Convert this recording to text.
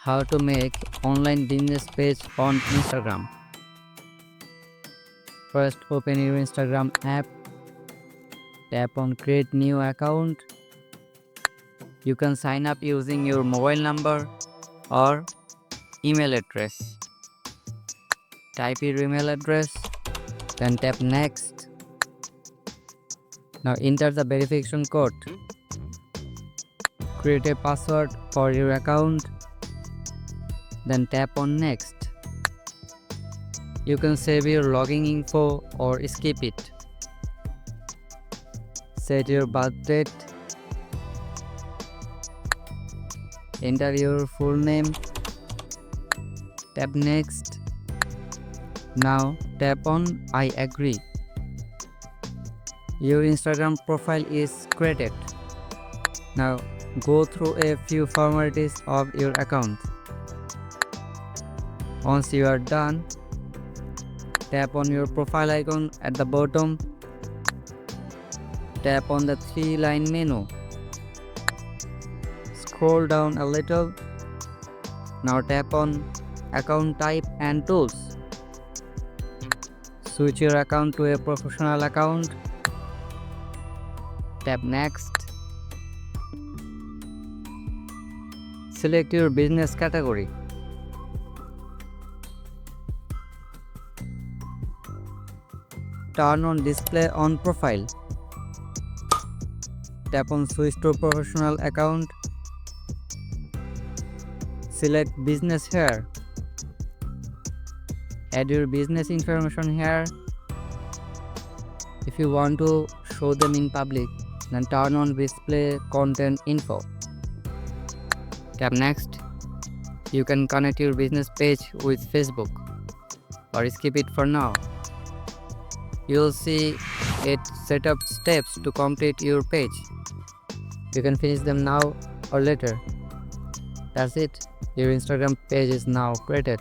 How to make online business page on Instagram. First, open your Instagram app, tap on create new account. You can sign up using your mobile number or email address. Type your email address, then tap next. Now enter the verification code. Create a password for your account, then tap on next. You can save your login info or skip it. Set your birth date. Enter your full name. Tap next. Now tap on I agree. Your Instagram profile is created. Now go through a few formalities of your account. Once you are done, tap on your profile icon at the bottom. Tap on the 3-line menu. Scroll down a little. Now tap on account type and tools. Switch your account to a professional account. Tap next. Select your business category. Turn on display on profile. Tap on switch to professional account. Select business here. Add your business information here. If you want to show them in public, then turn on display content info. Tap next. You can connect your business page with Facebook or skip it for now. You'll see it set up steps to complete your page. You can finish them now or later. That's it. Your Instagram page is now created.